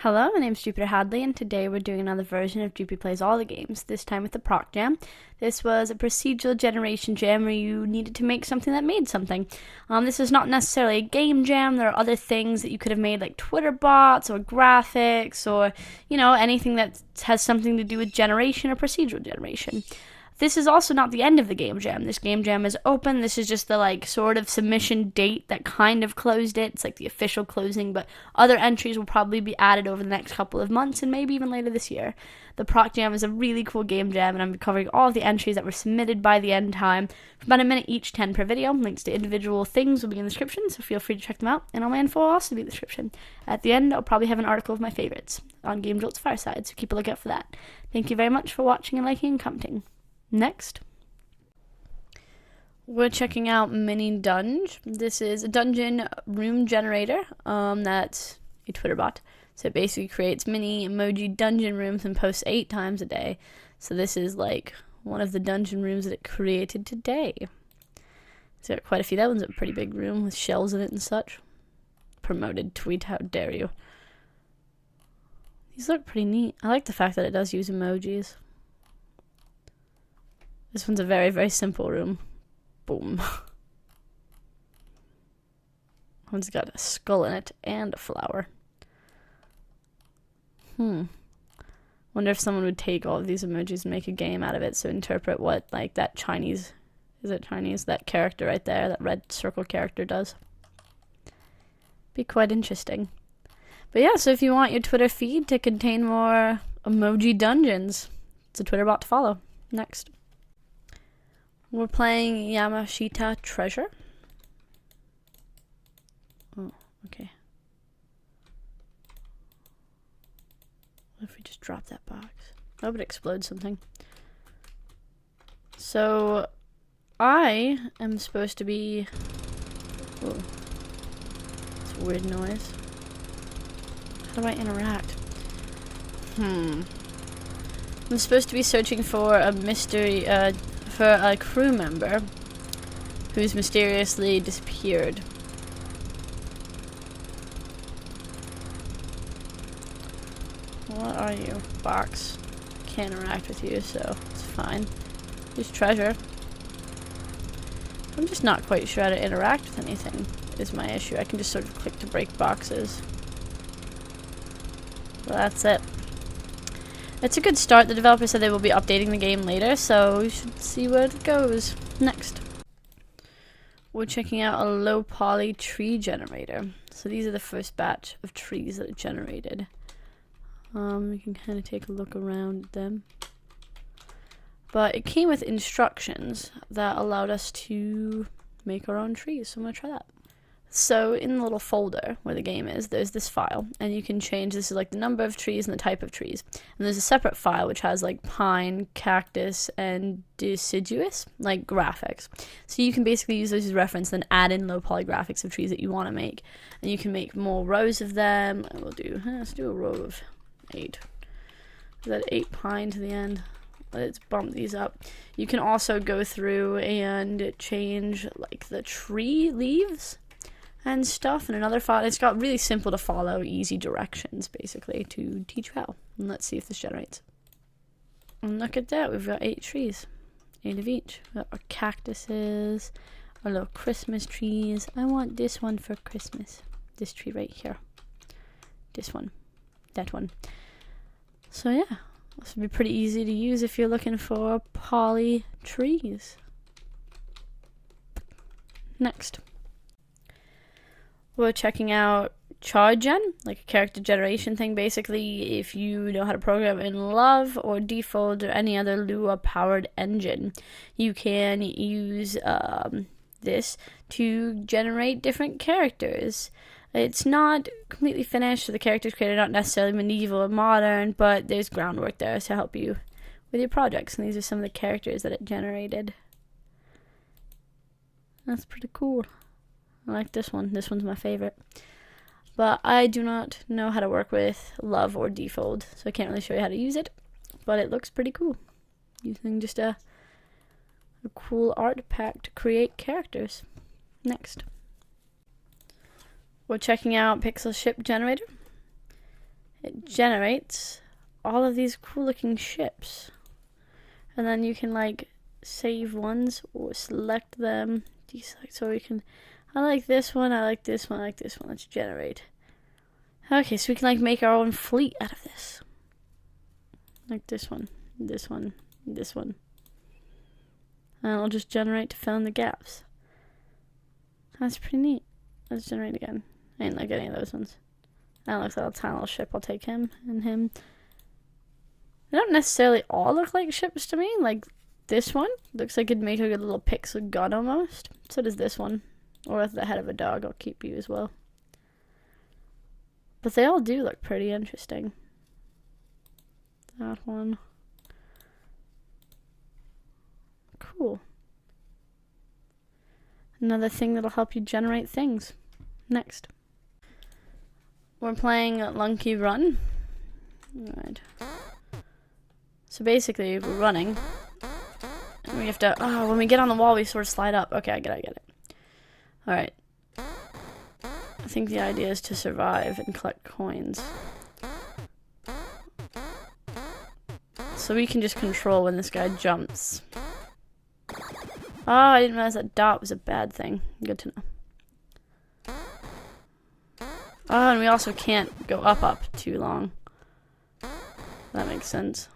Hello, my name is Jupiter Hadley, and today we're doing another version of Jupi Plays All the Games, this time with the Proc Jam. This was a procedural generation jam where you needed to make something that made something. This is not necessarily a game jam. There are other things that you could have made, like Twitter bots or graphics or, anything that has something to do with generation or procedural generation. This is also not the end of the game jam. This game jam is open. This is just the sort of submission date that kind of closed it. It's like the official closing, but other entries will probably be added over the next couple of months and maybe even later this year. The Proc Jam is a really cool game jam, and I'm covering all of the entries that were submitted by the end time for about a minute each, 10 per video. Links to individual things will be in the description, so feel free to check them out, and all my info will also be in the description. At the end, I'll probably have an article of my favorites on Game Jolt's Fireside, so keep a lookout for that. Thank you very much for watching and liking and commenting. Next, we're checking out Mini Dunj. This is a dungeon room generator that's a Twitter bot. So it basically creates mini emoji dungeon rooms and posts 8 times a day. So this is like one of the dungeon rooms that it created today. It's got quite a few. That one's a pretty big room with shells in it and such. Promoted tweet, how dare you. These look pretty neat. I like the fact that it does use emojis. This one's a very, very simple room. Boom. One's got a skull in it and a flower. Wonder if someone would take all of these emojis and make a game out of it, so interpret what, that Chinese, is it Chinese? That character right there, that red circle character does. Be quite interesting. But yeah, so if you want your Twitter feed to contain more emoji dungeons, it's a Twitter bot to follow. Next. We're playing Yamashita Treasure. Oh, okay. What if we just drop that box? I hope it explodes something. So, I am supposed to be... Oh. It's a weird noise. How do I interact? I'm supposed to be searching for a mystery, for a crew member who's mysteriously disappeared. What are you? Box. Can't interact with you, so it's fine. Here's treasure. I'm just not quite sure how to interact with anything is my issue. I can just sort of click to break boxes. Well, that's it. It's a good start. The developer said they will be updating the game later, so we should see where it goes. Next. We're checking out a low poly tree generator. So these are the first batch of trees that it generated. We can kind of take a look around them. But it came with instructions that allowed us to make our own trees, so I'm going to try that. So in the little folder where the game is, there's this file, and you can change, this is the number of trees and the type of trees. And there's a separate file which has pine, cactus, and deciduous, graphics. So you can basically use those as reference, then add in low poly graphics of trees that you want to make. And you can make more rows of them. And let's do a row of 8. Is that 8 pine to the end? Let's bump these up. You can also go through and change the tree leaves and stuff in another file. It's got really simple to follow, easy directions basically to teach you how. And let's see if this generates. And look at that, we've got 8 trees, 8 of each. We've got our cactuses, our little Christmas trees. I want this one for Christmas. This tree right here. This one. That one. So yeah, this would be pretty easy to use if you're looking for poly trees. Next. We're checking out CharGen, a character generation thing. Basically, if you know how to program in Love or Default or any other Lua-powered engine, you can use this to generate different characters. It's not completely finished, so the characters created are not necessarily medieval or modern, but there's groundwork there to help you with your projects. And these are some of the characters that it generated. That's pretty cool. I like this one. This one's my favorite. But I do not know how to work with Love or Default, so I can't really show you how to use it. But it looks pretty cool. Using just a cool art pack to create characters. Next. We're checking out Pixel Ship Generator. it generates all of these cool looking ships. And then you can like save ones or select them. Deselect, so we can, I like this one, I like this one, I like this one. Let's generate. Okay, so we can like make our own fleet out of this. Like this one, this one, this one. And it'll just generate to fill in the gaps. That's pretty neat. Let's generate again. I didn't like any of those ones. I don't like that tiny little ship. I'll take him and him. They don't necessarily all look like ships to me. Like this one looks like it'd make a good little pixel gun almost. So does this one. Or with the head of a dog, I'll keep you as well. But they all do look pretty interesting. That one. Cool. Another thing that'll help you generate things. Next. We're playing Lunky Run. Alright. So basically, we're running. And we have to, when we get on the wall, we sort of slide up. Okay, I get it. Alright. I think the idea is to survive and collect coins. So we can just control when this guy jumps. Oh, I didn't realize that dot was a bad thing. Good to know. Oh, and we also can't go up too long. That makes sense.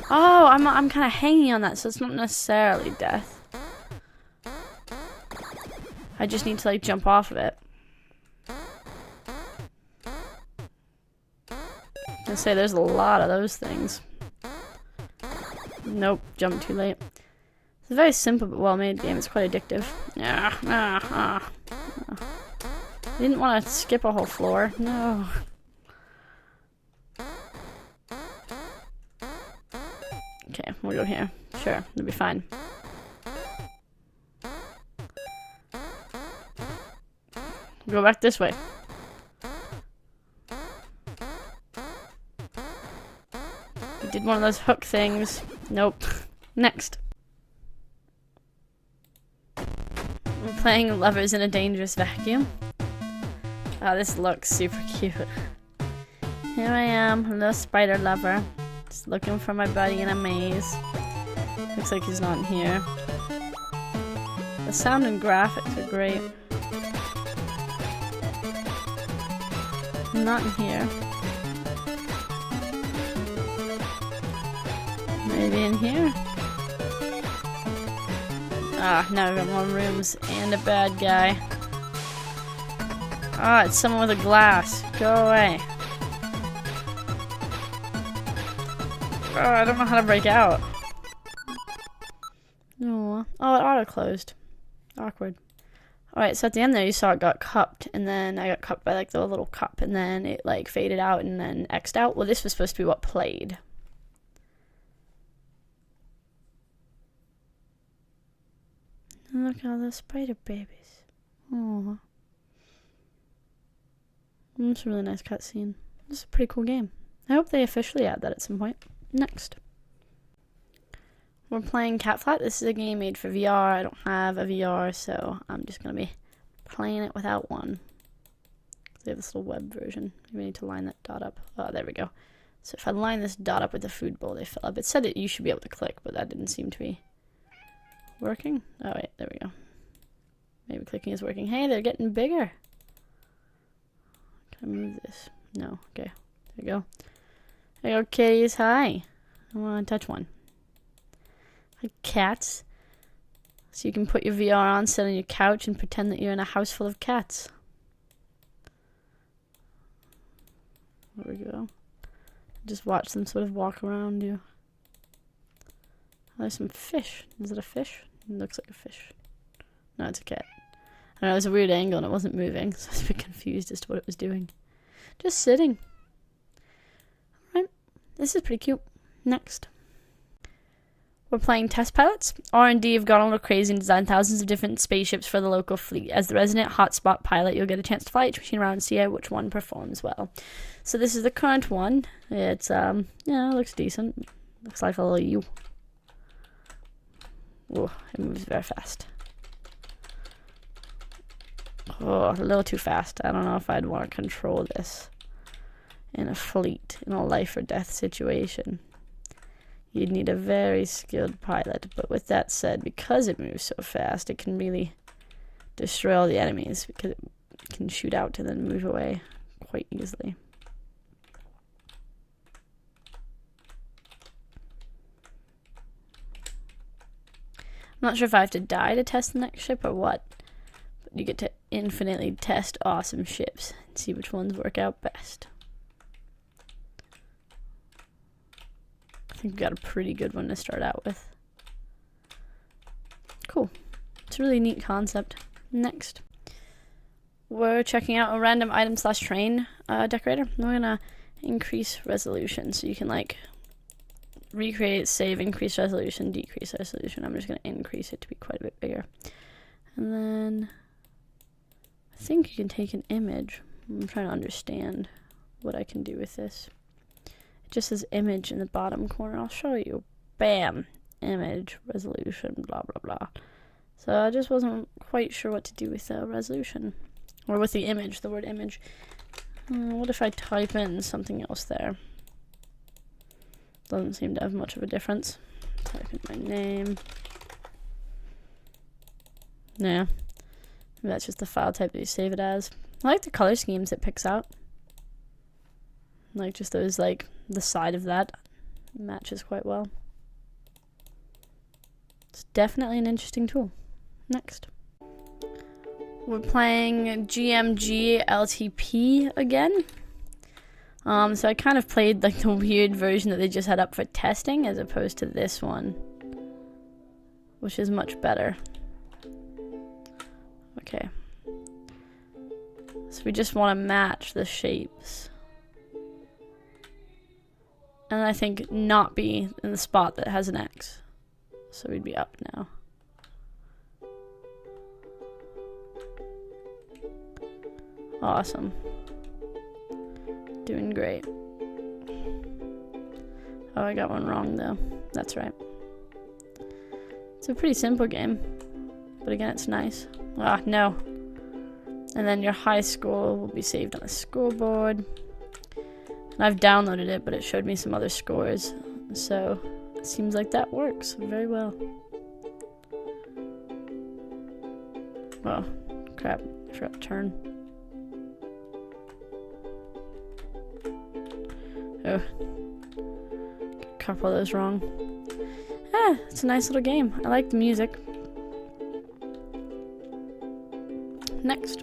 Oh, I'm kind of hanging on that, so it's not necessarily death. I just need to like jump off of it. I say there's a lot of those things. Nope, jumped too late. It's a very simple but well-made game. It's quite addictive. I didn't want to skip a whole floor. No. Okay, we'll go here. Sure, it'll be fine. We'll go back this way. We did one of those hook things. Nope. Next. We're playing Lovers in a Dangerous Vacuum. Oh, this looks super cute. Here I am, the spider lover. Just looking for my buddy in a maze. Looks like he's not in here. The sound and graphics are great. Not in here. Maybe in here? Ah, now we've got more rooms and a bad guy. Ah, it's someone with a glass. Go away. Oh, I don't know how to break out. Oh, it auto-closed. Awkward. Alright, so at the end there you saw it got cupped, and then I got cupped by like the little cup, and then it like faded out and then X'd out. Well, this was supposed to be what played. And look at all those spider babies. Oh, that's a really nice cutscene. This is a pretty cool game. I hope they officially add that at some point. Next. We're playing Cat Flat. This is a game made for VR. I don't have a VR, so I'm just going to be playing it without one. They have this little web version. Maybe I need to line that dot up. Oh, there we go. So if I line this dot up with the food bowl, they fill up. It said that you should be able to click, but that didn't seem to be working. Oh, wait, there we go. Maybe clicking is working. Hey, they're getting bigger. Can I move this? No. Okay. There we go. There you go, kitties. Hi. I want to touch one. Like cats. So you can put your VR on, sit on your couch, and pretend that you're in a house full of cats. There we go. Just watch them sort of walk around you. Oh, there's some fish. Is it a fish? It looks like a fish. No, it's a cat. I don't know, it was a weird angle and it wasn't moving, so I was a bit confused as to what it was doing. Just sitting. Alright, this is pretty cute. Next. We're playing Test Pilots. R&D have gone a little crazy and designed thousands of different spaceships for the local fleet. As the resident hotspot pilot, you'll get a chance to fly each machine around and see how which one performs well. So this is the current one. It's, yeah, it looks decent. Looks like a little U. Oh, it moves very fast. Oh, a little too fast. I don't know if I'd want to control this. in a fleet in a life or death situation. You'd need a very skilled pilot, but with that said, because it moves so fast, it can really destroy all the enemies because it can shoot out and then move away quite easily. I'm not sure if I have to die to test the next ship or what, but you get to infinitely test awesome ships and see which ones work out best. I think we've got a pretty good one to start out with. Cool. It's a really neat concept. Next, we're checking out a random item / train decorator. We're gonna increase resolution, so you can like recreate, save, increase resolution, decrease resolution. I'm just gonna increase it to be quite a bit bigger. And then I think you can take an image. I'm trying to understand what I can do with this. It just says image in the bottom corner. I'll show you. Bam! Image, resolution, blah blah blah. So I just wasn't quite sure what to do with the resolution. Or with the image, the word image. What if I type in something else there? Doesn't seem to have much of a difference. Type in my name. Yeah. Maybe that's just the file type that you save it as. I like the color schemes it picks out. Like just those, like, the side of that matches quite well. It's definitely an interesting tool. Next. We're playing GMG LTP again. So I kind of played like the weird version that they just had up for testing as opposed to this one, which is much better. Okay. So we just want to match the shapes. And I think not be in the spot that has an X. So we'd be up now. Awesome. Doing great. Oh, I got one wrong though. That's right. It's a pretty simple game. But again, it's nice. Ah, no. And then your high score will be saved on the scoreboard. And I've downloaded it, but it showed me some other scores. So, it seems like that works very well. Oh, crap. I forgot to turn. Oh. A couple of those wrong. Ah, it's a nice little game. I like the music. Next.